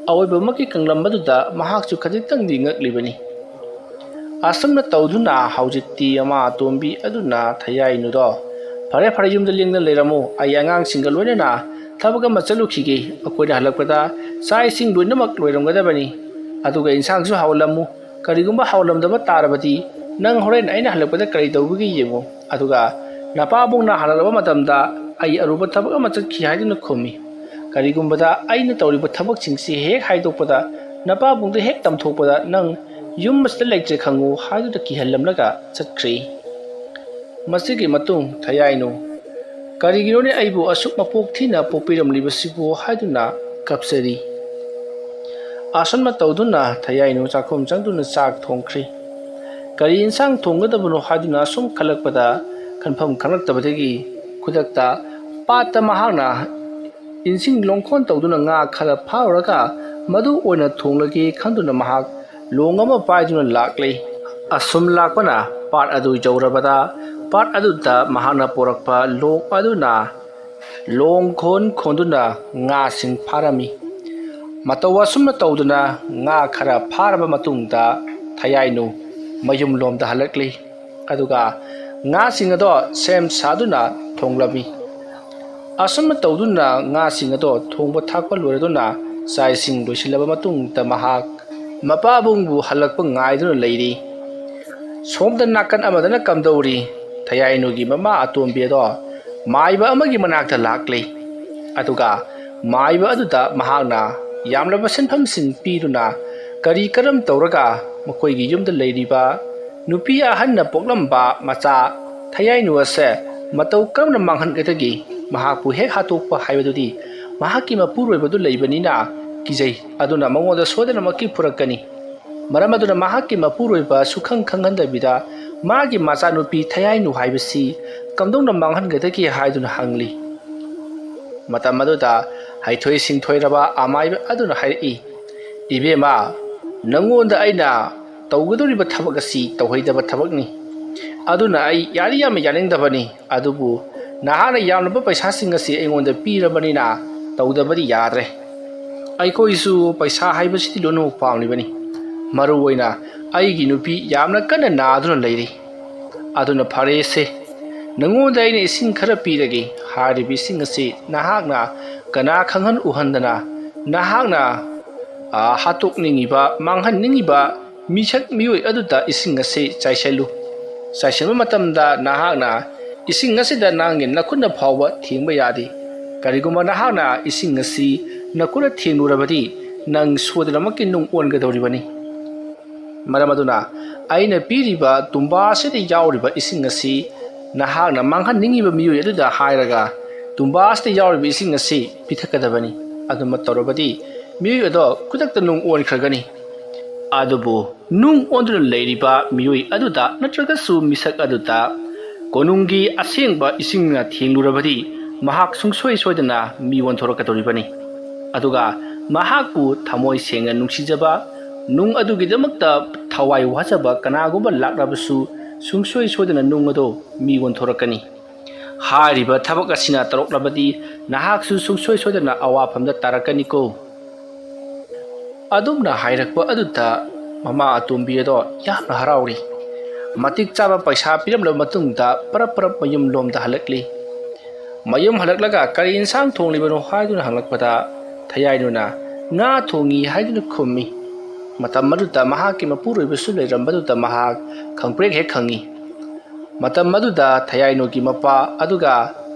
ꯑꯑꯣꯏꯕꯃꯛꯀꯤ ꯀꯪꯂꯝꯕꯗꯨꯗ ꯃꯍꯥꯛꯁꯨ ꯈꯖꯤꯛꯇꯪꯗꯤ ꯉꯛꯂꯤꯕꯅꯤ꯫ ꯑꯁꯨꯝꯅ ꯇꯧꯗꯨꯅ ꯍꯧꯖꯤꯛꯇꯤ ꯃꯃꯥ ꯑꯇꯣꯝꯕꯤ ꯑꯗꯨꯅ ꯊꯌꯥꯏꯅꯨꯗꯣ "ꯐꯔꯦ ꯐꯔꯦ, ꯌꯨꯝꯗ ꯂꯦꯡꯗꯅ ꯂꯩꯔꯝꯃꯨ, ꯑꯩ ꯑꯉꯥꯡꯁꯤꯡꯒ ꯂꯣꯏꯅꯅ ꯊꯕꯛ ꯑꯃ ꯆꯠꯂꯨꯈꯤꯒꯦ꯫ ꯑꯩꯈꯣꯏꯅ ꯍꯜꯂꯛꯄꯗ ꯆꯥꯛ ꯏꯁꯤꯡ ꯂꯣꯏꯅꯃꯛ ꯂꯣꯏꯔꯝꯒꯗꯕꯅꯤ, ꯑꯗꯨꯒ ꯏꯟꯁꯥꯡꯁꯨ ꯍꯥꯎꯍꯜꯂꯝꯃꯨ꯫ ꯀꯔꯤꯒꯨꯝꯕ ꯍꯥꯎꯍꯜꯂꯝꯗꯕ ꯇꯥꯔꯕꯗꯤ ꯅꯪ ꯍꯣꯔꯦꯟ ꯑꯩꯅ ꯍꯜꯂꯛꯄꯗ ꯀꯔꯤ ꯇꯧꯕꯒꯦ ꯌꯦꯡꯉꯨ꯫ ꯑꯗꯨꯒ ꯅꯄꯥꯕꯨꯡꯅ ꯍꯜꯂꯛꯂꯕ ꯃꯇꯝꯗ ꯑꯩ ꯑꯔꯨꯕ ꯊꯕꯛ ꯑꯃ ꯆꯠꯈꯤ ꯍꯥꯏꯗꯨꯅ ꯈꯨꯝꯃꯤ꯫ ꯀꯔꯤꯒꯨꯝꯕꯗ ꯑꯩꯅ ꯇꯧꯔꯤꯕ ꯊꯕꯛꯁꯤꯡꯁꯤ ꯍꯦꯛ ꯍꯥꯏꯗꯣꯛꯄꯗ, napa hek tam thokpada nang yum mastal lecture khangu hadu ta kihallam laga chakri masigi matung thayaino karigirone aibu asuk mapok thina popiram libasibu haduna kapsari asan ma tawduna thayaino chakhum changduna chak thongkhri kari insang thonggadabno haduna sum khalakpada kanpham khanaktabadagi khudakta pata mahana insing longkhon tawduna nga khala phawraga madu oina thonglagi khanduna mahak longama paiduna lakle asum lakpana pat adu jawrabada pat aduta mahana porakpa long aduna longkhon khonduna nga sing pharami matawa sumna tawduna nga khara pharaba matungda thayaino mayum lomda halakli aduga nga singado sem saduna thonglami asum tawduna nga singado thongba thakpa loreduna sai sing loisilaba matung ta mahak mapabungbu halakpa ngaiduna leiri somda nakan amadana kamdauri thayaino gi mama atombi do maiba amagi manakta lakle aduga maiba aduda mahakna yamlaba senpham sin piruna kari karam tawraga makoi gi yumda leiriba nupi ahanna poklamba macha thayaino ase matau karamna manghan gatagi mahakpu hek hatokpa haibadudi mahaki mapuroibadu leibanina kijai aduna mangoda sodana makki purakani maramaduna mahaki mapuroiba sukhang khanghandabida magi macha nupi thayaino haibasi kamdongna manghan gatagi haiduna hangli matamaduda haithoi singthoiraba amaiba aduna hairi ibema nangonda aina ꯇꯧꯒꯗꯧꯔꯤꯕ ꯊꯕꯛ ꯑꯁꯤ ꯇꯧꯍꯩꯗꯕ ꯊꯕꯛꯅꯤ ꯑꯗꯨꯅ ꯑꯩ ꯌꯥꯔꯤ ꯌꯥꯝꯅ ꯌꯥꯅꯤꯡꯗꯕꯅꯤ ꯑꯗꯨꯕꯨ ꯅꯍꯥꯛꯅ ꯌꯥꯝꯂꯕ ꯄꯩꯁꯥꯁꯤꯡ ꯑꯁꯤ ꯑꯩꯉꯣꯟꯗ ꯄꯤꯔꯕꯅꯤꯅ ꯇꯧꯗꯕꯗꯤ ꯌꯥꯗ꯭ꯔꯦ ꯑꯩꯈꯣꯏꯁꯨ ꯄꯩꯁꯥ ꯍꯥꯏꯕꯁꯤꯗꯤ ꯂꯣꯏꯅꯃꯛ ꯄꯥꯝꯂꯤꯕꯅꯤ ꯃꯔꯨꯑꯣꯏꯅ ꯑꯩꯒꯤ ꯅꯨꯄꯤ ꯌꯥꯝꯅ ꯀꯟꯅ ꯅꯥꯗꯨꯅ ꯂꯩꯔꯤ ꯑꯗꯨꯅ ꯐꯔꯦꯁꯦ ꯅꯉꯣꯟꯗ ꯑꯩꯅ ꯏꯁꯤꯡ ꯈꯔ ꯄꯤꯔꯒꯦ ꯍꯥꯏꯔꯤꯕ ꯏꯁꯤꯡ ꯑꯁꯤ ꯅꯍꯥꯛꯅ ꯀꯅꯥ ꯈꯪꯍꯟ ꯎꯍꯟꯗꯅ ꯅꯍꯥꯛꯅ ꯍꯥꯠꯇꯣꯛꯅꯤꯡꯉꯤꯕ ꯃꯥꯡꯍꯟꯅꯤꯡꯉꯤꯕ ꯃꯤꯁꯛ ꯃꯤꯑꯣꯏ ꯑꯗꯨꯗ ꯏꯁꯤꯡ ꯑꯁꯤ ꯆꯥꯏꯁꯤꯜꯂꯨ ꯆꯥꯏꯁꯤꯟꯕ ꯃꯇꯝꯗ ꯅꯍꯥꯛꯅ ꯏꯁꯤꯡ ꯑꯁꯤꯗ ꯅꯪꯒꯤ ꯅꯈꯨꯠꯅ ꯐꯥꯎꯕ ꯊꯦꯡꯕ ꯌꯥꯗꯦ ꯀꯔꯤꯒꯨꯝꯕ ꯅꯍꯥꯛꯅ ꯏꯁꯤꯡ ꯑꯁꯤ ꯅꯈꯨꯠꯅ ꯊꯦꯡꯂꯨꯔꯕꯗꯤ ꯅꯪ ꯁꯣꯏꯗꯅꯃꯛꯀꯤ ꯅꯨꯡ ꯑꯣꯟꯒꯗꯧꯔꯤꯕꯅꯤ ꯃꯔꯝ ꯑꯗꯨꯅ ꯑꯩꯅ ꯄꯤꯔꯤꯕ ꯇꯨꯝꯕꯥ ꯑꯁꯤꯗ ꯌꯥꯎꯔꯤꯕ ꯏꯁꯤꯡ ꯑꯁꯤ ꯅꯍꯥꯛꯅ ꯃꯥꯡꯍꯟꯅꯤꯡꯉꯤꯕ ꯃꯤꯑꯣꯏ ꯑꯗꯨꯗ ꯍꯥꯏꯔꯒ ꯇꯨꯝꯕꯥ ꯑꯁꯤꯗ ꯌꯥꯎꯔꯤꯕ ꯏꯁꯤꯡ ꯑꯁꯤ ꯄꯤꯊꯛꯀꯗꯕꯅꯤ ꯑꯗꯨꯃ ꯇꯧꯔꯕꯗꯤ ꯃꯤꯑꯣꯏ ꯑꯗꯣ ꯈꯨꯗꯛꯇ ꯅꯨꯡ ꯑꯣꯟꯈ꯭ꯔꯒꯅꯤ ꯑꯗꯨꯕꯨ ꯅꯨꯡ ꯑꯣꯟꯗꯨꯅ ꯂꯩꯔꯤꯕ ꯃꯤꯑꯣꯏ ꯑꯗꯨꯗ ꯅꯠꯇ꯭ꯔꯒꯁꯨ ꯃꯤꯁꯛ ꯑꯗꯨꯗ ꯀꯣꯅꯨꯡꯒꯤ ꯑꯁꯦꯡꯕ ꯏꯁꯤꯡꯅ ꯊꯦꯡꯂꯨꯔꯕꯗꯤ ꯃꯍꯥꯛ ꯁꯨꯡꯁꯣꯏ ꯁꯣꯏꯗꯅ ꯃꯤ ꯑꯣꯟꯊꯣꯔꯛꯀꯗꯧꯔꯤꯕꯅꯤ ꯑꯗꯨꯒ ꯃꯍꯥꯛꯄꯨ ꯊꯃꯣꯏ ꯁꯦꯡꯅ ꯅꯨꯡꯁꯤꯖꯕ ꯅꯨꯡ ꯑꯗꯨꯒꯤꯗꯃꯛꯇ ꯊꯋꯥꯏ ꯋꯥꯖꯕ ꯀꯅꯥꯒꯨꯝꯕ ꯂꯥꯛꯂꯕꯁꯨ ꯁꯨꯡꯁꯣꯏ ꯁꯣꯏꯗꯅ ꯅꯨꯡ ꯑꯗꯣ ꯃꯤ ꯑꯣꯟꯊꯣꯔꯛꯀꯅꯤ ꯍꯥꯏꯔꯤꯕ ꯊꯕꯛ ꯑꯁꯤꯅ ꯇꯧꯔꯛꯂꯕꯗꯤ ꯅꯍꯥꯛꯁꯨ ꯁꯨꯡꯁꯣꯏ ꯁꯣꯏꯗꯅ ꯑꯋꯥꯐꯝꯗ ꯇꯥꯔꯛꯀꯅꯤꯀꯣ ꯑꯗꯨꯝꯅ ꯍꯥꯏꯔꯛꯄ ꯑꯗꯨꯗ ꯃꯃꯥ ꯑꯇꯣꯝꯕꯤ ꯑꯗꯣ ꯌꯥꯝꯅ ꯍꯔꯥꯎꯔꯤ ꯃꯇꯤꯛ ꯆꯥꯕ ꯄꯩꯁꯥ ꯄꯤꯔꯝꯂꯕ ꯃꯇꯨꯡꯗ ꯄꯔꯞ ꯃꯌꯨꯝ ꯂꯣꯝꯗ ꯍꯜꯂꯛꯂꯤ ꯃꯌꯨꯝ ꯍꯜꯂꯛꯂꯒ ꯀꯔꯤ ꯏꯟꯁꯥꯡ ꯊꯣꯡꯂꯤꯕꯅꯣ ꯍꯥꯏꯗꯨꯅ ꯍꯪꯂꯛꯄꯗ ꯊꯌꯥꯏꯅꯨꯅ ꯉꯥ ꯊꯣꯡꯉꯤ ꯍꯥꯏꯗꯨꯅ ꯈꯨꯝꯃꯤ ꯃꯇꯝ ꯑꯗꯨꯗ ꯃꯍꯥꯛꯀꯤ ꯃꯄꯨꯔꯣꯏꯕꯁꯨ ꯂꯩꯔꯝꯕꯗꯨꯗ ꯃꯍꯥꯛ ꯈꯪꯄ꯭ꯔꯦꯛ ꯍꯦꯛ ꯈꯪꯉꯤ ꯃꯇꯝ ꯑꯗꯨꯗ ꯊꯌꯥꯏꯅꯨꯒꯤ ꯃꯄꯥ ꯑꯗꯨꯒ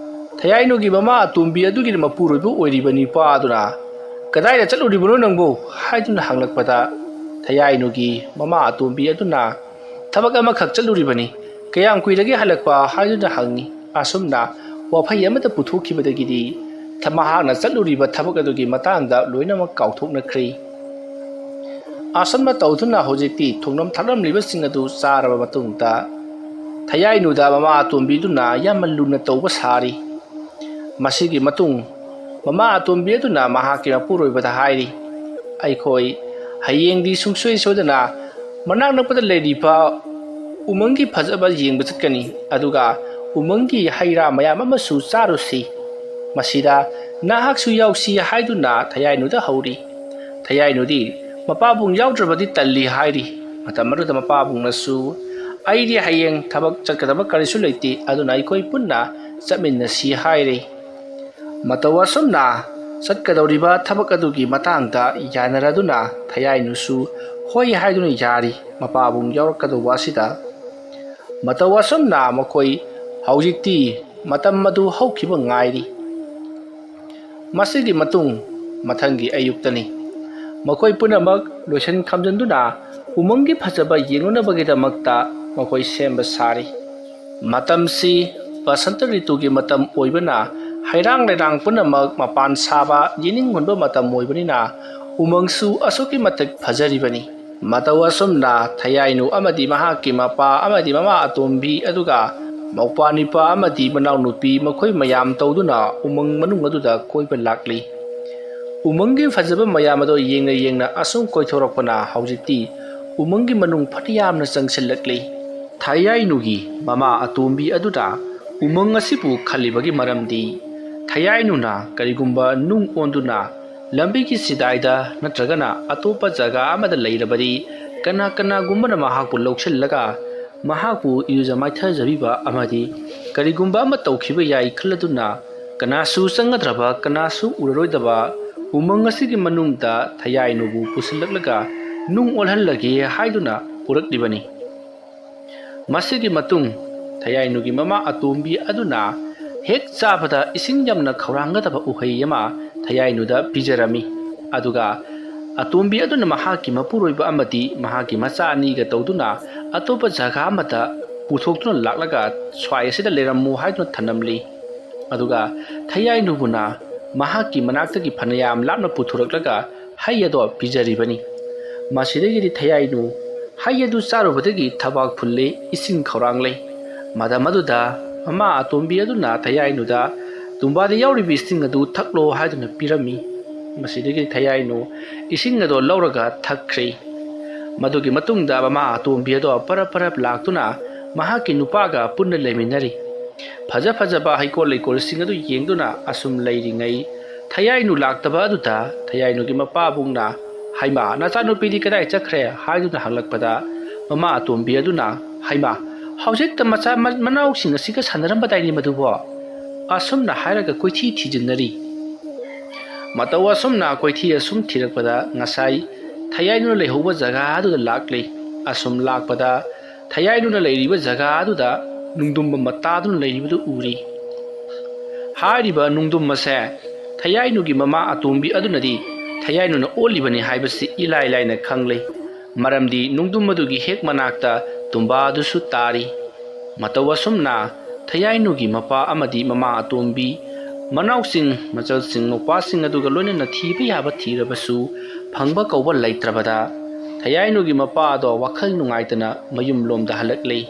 ꯊꯌꯥꯏꯅꯨꯒꯤ ꯃꯃꯥ ꯑꯇꯣꯝꯕꯤ ꯑꯗꯨꯒꯤ ꯃꯄꯨꯔꯣꯏꯕ ꯑꯣꯏꯔꯤꯕ ꯅꯨꯄꯥ ꯑꯗꯨꯅ ꯀꯗꯥꯏꯗ ꯆꯠꯂꯨꯔꯤꯕꯅꯣ ꯅꯪꯕꯨ ꯍꯥꯏꯗꯨꯅ ꯍꯪꯂꯛꯄꯗ ꯊꯌꯥꯏꯅꯨꯒꯤ ꯃꯃꯥ ꯑꯇꯣꯝꯕꯤ ꯑꯗꯨꯅ ꯊꯕꯛ ꯑꯃꯈꯛ ꯆꯠꯂꯨꯔꯤꯕꯅꯤ ꯀꯌꯥꯝ ꯀꯨꯏꯔꯒꯦ ꯍꯜꯂꯛꯄ ꯍꯥꯏꯗꯨꯅ ꯍꯪꯉꯤ ꯑꯁꯨꯝꯅ ꯋꯥꯐꯩ ꯑꯃꯗ ꯄꯨꯊꯣꯛꯈꯤꯕꯗꯒꯤꯗꯤ ꯃꯍꯥꯛꯅ ꯆꯠꯂꯨꯔꯤꯕ ꯊꯕꯛ ꯑꯗꯨꯒꯤ ꯃꯇꯥꯡꯗ ꯂꯣꯏꯅꯃꯛ ꯀꯥꯎꯊꯣꯛꯅꯈ꯭ꯔꯦ ꯑꯁꯨꯝꯅ ꯇꯧꯗꯨꯅ ꯍꯧꯖꯤꯛꯇꯤ ꯊꯣꯡꯅꯝ ꯊꯥꯛꯂꯝꯂꯤꯕꯁꯤꯡ ꯑꯗꯨ ꯆꯥꯔꯕ ꯃꯇꯨꯡꯗ ꯊꯌꯥꯏꯅꯨꯗ ꯃꯃꯥ ꯑꯇꯣꯝꯕꯤꯗꯨꯅ ꯌꯥꯝꯅ ꯂꯨꯅ ꯇꯧꯕ ꯁꯥꯔꯤ ꯃꯁꯤꯒꯤ ꯃꯇꯨꯡ ꯃꯃꯥ ꯑꯇꯣꯝꯕꯤ ꯑꯗꯨꯅ ꯃꯍꯥꯛꯀꯤ ꯃꯄꯨꯔꯣꯏꯕꯗ ꯍꯥꯏꯔꯤ ꯑꯩꯈꯣꯏ ꯍꯌꯦꯡꯗꯤ ꯁꯨꯡꯁꯣꯏ ꯁꯣꯏꯗꯅ ꯃꯅꯥꯛ ꯅꯛꯄꯗ ꯂꯩꯔꯤꯕ ꯎꯃꯪꯒꯤ ꯐꯖꯕ ꯌꯦꯡꯕ ꯆꯠꯀꯅꯤ ꯑꯗꯨꯒ ꯎꯃꯪꯒꯤ ꯍꯩ ꯔꯥ ꯃꯌꯥꯝ ꯑꯃꯁꯨ ꯆꯥꯔꯨꯁꯤ ꯃꯁꯤꯗ ꯅꯍꯥꯛꯁꯨ ꯌꯥꯎꯁꯤ ꯍꯥꯏꯗꯨꯅ ꯊꯌꯥꯏꯅꯨꯗ ꯍꯧꯔꯤ ꯊꯌꯥꯏꯅꯨꯗꯤ ꯃꯄꯥꯕꯨꯡ ꯌꯥꯎꯗ꯭ꯔꯕꯗꯤ ꯇꯜꯂꯤ ꯍꯥꯏꯔꯤ ꯃꯇꯝ ꯑꯗꯨꯗ ꯃꯄꯥꯕꯨꯡꯅꯁꯨ ꯑꯩꯗꯤ ꯍꯌꯦꯡ ꯊꯕꯛ ꯆꯠꯀꯗꯕ ꯀꯔꯤꯁꯨ ꯂꯩꯇꯦ ꯑꯗꯨꯅ ꯑꯩꯈꯣꯏ ꯄꯨꯟꯅ ꯆꯠꯃꯤꯟꯅꯁꯤ ꯍꯥꯏꯔꯤ ꯃꯇꯧ ꯑꯁꯨꯝꯅ ꯆꯠꯀꯗꯧꯔꯤꯕ ꯊꯕꯛ ꯑꯗꯨꯒꯤ ꯃꯇꯥꯡꯗ ꯌꯥꯅꯔꯗꯨꯅ ꯊꯌꯥꯏꯅꯨꯁꯨ ꯍꯣꯏ ꯍꯥꯏꯗꯨꯅ ꯌꯥꯔꯤ ꯃꯄꯥꯕꯨꯡ ꯌꯥꯎꯔꯛꯀꯗꯧꯕ ꯑꯁꯤꯗ ꯃꯇꯧ ꯑꯁꯨꯝꯅ ꯃꯈꯣꯏ ꯍꯧꯖꯤꯛꯇꯤ ꯃꯇꯝ ꯑꯗꯨ ꯍꯧꯈꯤꯕ ꯉꯥꯏꯔꯤ ꯃꯁꯤꯒꯤ ꯃꯇꯨꯡ ꯃꯊꯪꯒꯤ ꯑꯌꯨꯛꯇꯅꯤ ꯃꯈꯣꯏ ꯄꯨꯝꯅꯃꯛ ꯂꯣꯏꯁꯤꯟ ꯈꯝꯖꯤꯟꯗꯨꯅ ꯎꯃꯪꯒꯤ ꯐꯖꯕ ꯌꯦꯡꯅꯅꯕꯒꯤꯗꯃꯛꯇ ꯃꯈꯣꯏ ꯁꯦꯝꯕ ꯁꯥꯔꯤ ꯃꯇꯝꯁꯤ ꯕꯁꯟꯇ ꯔꯤꯇꯨꯒꯤ ꯃꯇꯝ ꯑꯣꯏꯕꯅ ꯍꯩꯔꯥꯡ ꯂꯩꯔꯥꯡ ꯄꯨꯝꯅꯃꯛ ꯃꯄꯥꯟ ꯁꯥꯕ ꯌꯦꯅꯤꯡ ꯍꯨꯟꯕ ꯃꯇꯝ ꯑꯣꯏꯕꯅꯤꯅ ꯎꯃꯪꯁꯨ ꯑꯁꯨꯛꯀꯤ ꯃꯇꯤꯛ ꯐꯖꯔꯤꯕꯅꯤ ꯃꯇꯧ ꯑꯁꯨꯝꯅ ꯊꯌꯥꯏꯅꯨ ꯑꯃꯗꯤ ꯃꯍꯥꯛꯀꯤ ꯃꯄꯥ ꯑꯃꯗꯤ ꯃꯃꯥ ꯑꯇꯣꯝꯕꯤ ꯑꯗꯨꯒ ꯃꯧꯄ꯭ꯋꯥꯅꯤꯄꯥ ꯑꯃꯗꯤ ꯃꯅꯥꯎꯅꯨꯄꯤ ꯃꯈꯣꯏ ꯃꯌꯥꯝ ꯇꯧꯗꯨꯅ ꯎꯃꯪ ꯃꯅꯨꯡ ꯑꯗꯨꯗ ꯀꯣꯏꯕ ꯂꯥꯛꯂꯤ ꯎꯃꯪꯒꯤ ꯐꯖꯕ ꯃꯌꯥꯝ ꯑꯗꯣ ꯌꯦꯡꯅ ꯑꯁꯨꯝ ꯀꯣꯏꯊꯣꯔꯛꯄꯅ ꯍꯧꯖꯤꯛꯇꯤ ꯎꯃꯪꯒꯤ ꯃꯅꯨꯡ ꯐꯅꯌꯥꯝꯅ ꯆꯪꯁꯤꯜꯂꯛꯂꯤ ꯊꯌꯥꯏꯅꯨꯒꯤ ꯃꯃꯥ ꯑꯇꯣꯝꯕꯤ ꯑꯗꯨꯅ ꯎꯃꯪ ꯑꯁꯤꯕꯨ ꯈꯜꯂꯤꯕꯒꯤ ꯃꯔꯝꯗꯤ ꯊꯌꯥꯏꯅꯨꯅ ꯀꯔꯤꯒꯨꯝꯕ ꯅꯨꯡ ꯑꯣꯟꯗꯨꯅ ꯂꯝꯕꯤꯒꯤ ꯆꯤꯗꯥꯏꯗ ꯅꯠꯇ꯭ꯔꯒꯅ ꯑꯇꯣꯞꯄ ꯖꯒꯥ ꯑꯃꯗ ꯂꯩꯔꯕꯗꯤ ꯀꯅꯥꯒꯨꯝꯕꯅ ꯃꯍꯥꯛꯄꯨ ꯂꯧꯁꯤꯜꯂꯒ ꯃꯍꯥꯛꯄꯨ ꯏꯔꯨꯖ ꯃꯥꯏꯊꯖꯕꯤꯕ ꯑꯃꯗꯤ ꯀꯔꯤꯒꯨꯝꯕ ꯑꯃ ꯇꯧꯈꯤꯕ ꯌꯥꯏ ꯈꯜꯂꯗꯨꯅ ꯀꯅꯥꯁꯨ ꯆꯪꯒꯗ꯭ꯔꯕ ꯀꯅꯥꯁꯨ ꯎꯔꯔꯣꯏꯗꯕ ꯎꯃꯪ ꯑꯁꯤꯒꯤ ꯃꯅꯨꯡꯗ ꯊꯌꯥꯏꯅꯨꯕꯨ ꯄꯨꯁꯤꯜꯂꯛꯂꯒ ꯅꯨꯡ ꯑꯣꯜꯍꯜꯂꯒꯦ ꯍꯥꯏꯗꯨꯅ ꯄꯨꯔꯛꯂꯤꯕꯅꯤ ꯃꯁꯤꯒꯤ ꯃꯇꯨꯡ ꯊꯌꯥꯏꯅꯨꯒꯤ ꯃꯃꯥ ꯑꯇꯣꯝꯕꯤ ꯑꯗꯨꯅ ꯍꯦꯛ ꯆꯥꯕꯗ ꯏꯁꯤꯡ ꯌꯥꯝꯅ ꯈꯧꯔꯥꯡꯒꯗꯕ ꯎꯍꯩ ꯑꯃ ꯊꯌꯥꯏꯅꯨꯗ ꯄꯤꯖꯔꯝꯃꯤ ꯑꯗꯨꯒ ꯑꯇꯣꯝꯕꯤ ꯑꯗꯨꯅ ꯃꯍꯥꯛꯀꯤ ꯃꯄꯨꯔꯣꯏꯕ ꯑꯃꯗꯤ ꯃꯍꯥꯛꯀꯤ ꯃꯆꯥ ꯑꯅꯤꯒ ꯇꯧꯗꯨꯅ ꯑꯇꯣꯞꯄ ꯖꯒꯥ ꯑꯃꯗ ꯄꯨꯊꯣꯛꯇꯨꯅ ꯂꯥꯛꯂꯒ ꯁ꯭ꯋꯥꯏ ꯑꯁꯤꯗ ꯂꯩꯔꯝꯃꯨ ꯍꯥꯏꯗꯨꯅ ꯊꯅꯝꯂꯤ ꯑꯗꯨꯒ ꯊꯌꯥꯏꯅꯨꯕꯨꯅ ꯃꯍꯥꯛꯀꯤ ꯃꯅꯥꯛꯇꯒꯤ ꯐꯅꯌꯥꯝ ꯂꯥꯞꯅ ꯄꯨꯊꯣꯔꯛꯂꯒ ꯍꯩ ꯑꯗꯣ ꯄꯤꯖꯔꯤꯕꯅꯤ ꯃꯁꯤꯗꯒꯤꯗꯤ ꯊꯌꯥꯏꯅꯨ ꯍꯩ ꯑꯗꯨ ꯆꯥꯔꯨꯕꯗꯒꯤ ꯊꯕꯥꯛ ꯐꯨꯜꯂꯦ ꯏꯁꯤꯡ ꯈꯧꯔꯥꯡꯂꯦ ꯃꯇꯝ ꯑꯗꯨꯗ ꯃꯃꯥ ꯑꯇꯣꯝꯕꯤ ꯑꯗꯨꯅ ꯊꯌꯥꯏꯅꯨꯗ ꯇꯨꯝꯕꯥꯗ ꯌꯥꯎꯔꯤꯕ ꯏꯁꯤꯡ ꯑꯗꯨ ꯊꯛꯂꯣ ꯍꯥꯏꯗꯨꯅ ꯄꯤꯔꯝꯃꯤ ꯃꯁꯤꯗꯒꯤ ꯊꯌꯥꯏꯅꯨ ꯏꯁꯤꯡ ꯑꯗꯣ ꯂꯧꯔꯒ ꯊꯛꯈ꯭ꯔꯦ ꯃꯗꯨꯒꯤ ꯃꯇꯨꯡꯗ ꯃꯃꯥ ꯑꯇꯣꯝꯕꯤ ꯑꯗꯣ ꯄꯔꯞ ꯂꯥꯛꯇꯨꯅ ꯃꯍꯥꯛꯀꯤ ꯅꯨꯄꯥꯒ ꯄꯨꯟꯅ ꯂꯩꯃꯤꯟꯅꯔꯤ꯫ ꯐꯖꯕ ꯍꯩꯀꯣꯜ ꯂꯩꯀꯣꯜꯁꯤꯡ ꯑꯗꯨ ꯌꯦꯡꯗꯨꯅ ꯑꯁꯨꯝ ꯂꯩꯔꯤꯉꯩ ꯊꯌꯥꯏꯅꯨ ꯂꯥꯛꯇꯕ ꯑꯗꯨꯗ ꯊꯌꯥꯏꯅꯨꯒꯤ ꯃꯄꯥꯕꯨꯡꯅ ꯍꯩꯃꯥ ꯅꯆꯥꯅꯨꯄꯤꯗꯤ ꯀꯗꯥꯏ ꯆꯠꯈ꯭ꯔꯦ ꯍꯥꯏꯗꯨꯅ ꯍꯪꯂꯛꯄꯗ ꯃꯃꯥ ꯑꯇꯣꯝꯕꯤ ꯑꯗꯨꯅ ꯍꯩꯃꯥ ꯍꯧꯖꯤꯛꯇ ꯃꯆꯥ ꯃꯅꯥꯎꯁꯤꯡ ꯑꯁꯤꯒ ꯁꯥꯟꯅꯔꯝꯕꯗꯥꯏꯅꯤ ꯃꯗꯨꯕꯣ ꯑꯁꯨꯝꯅ ꯍꯥꯏꯔꯒ ꯀꯣꯏꯊꯤ ꯊꯤꯖꯤꯟꯅꯔꯤ꯫ ꯃꯇꯧ ꯑꯁꯨꯝꯅ ꯀꯣꯏꯊꯤ ꯑꯁꯨꯝ ꯊꯤꯔꯛꯄꯗ ꯉꯁꯥꯏ ꯊꯌꯥꯏꯅꯨꯅ ꯂꯩꯍꯧꯕ ꯖꯒꯥ ꯑꯗꯨꯗ ꯂꯥꯛꯂꯤ꯫ ꯑꯁꯨꯝ ꯂꯥꯛꯄꯗ ꯊꯌꯥꯏꯅꯨꯅ ꯂꯩꯔꯤꯕ ꯖꯒꯥ ꯑꯗꯨꯗ ꯅꯨꯡꯗꯨꯝ ꯑꯃ ꯇꯥꯗꯨꯅ ꯂꯩꯔꯤꯕꯗꯨ ꯎꯔꯤ꯫ ꯍꯥꯏꯔꯤꯕ ꯅꯨꯡꯗꯨꯝ ꯑꯁꯦ ꯊꯌꯥꯏꯅꯨꯒꯤ ꯃꯃꯥ ꯑꯇꯣꯝꯕꯤ ꯑꯗꯨꯅꯗꯤ ꯊꯌꯥꯏꯅꯨꯅ ꯑꯣꯜꯂꯤꯕꯅꯤ ꯍꯥꯏꯕꯁꯤ ꯏꯂꯥꯏ ꯂꯥꯏꯅ ꯈꯪꯂꯦ꯫ ꯃꯔꯝꯗꯤ ꯅꯨꯡꯗꯨꯝ ꯑꯗꯨꯒꯤ ꯍꯦꯛ ꯃꯅꯥꯛꯇ ꯇꯨꯝꯕꯥ ꯑꯗꯨꯁꯨ ꯇꯥꯔꯤ꯫ ꯃꯇꯧ ꯑꯁꯨꯝꯅ ꯊꯌꯥꯏꯅꯨꯒꯤ ꯃꯄꯥ ꯑꯃꯗꯤ ꯃꯃꯥ ꯑꯇꯣꯝꯕꯤ ꯃꯅꯥꯎꯁꯤꯡ ꯃꯆꯜꯁꯤꯡ ꯃꯧꯄꯥꯁꯤꯡ ꯑꯗꯨꯒ ꯂꯣꯏꯅꯅ ꯊꯤꯕ ꯌꯥꯕ ꯊꯤꯔꯕꯁꯨ ꯐꯪꯕ ꯀꯧꯕ ꯂꯩꯇ꯭ꯔꯕꯗ ꯊꯌꯥꯏꯅꯨꯒꯤ ꯃꯄꯥ ꯑꯗꯣ ꯋꯥꯈꯜ ꯅꯨꯡꯉꯥꯏꯇꯅ ꯃꯌꯨꯝꯂꯣꯝꯗ ꯍꯜꯂꯛꯂꯤ꯫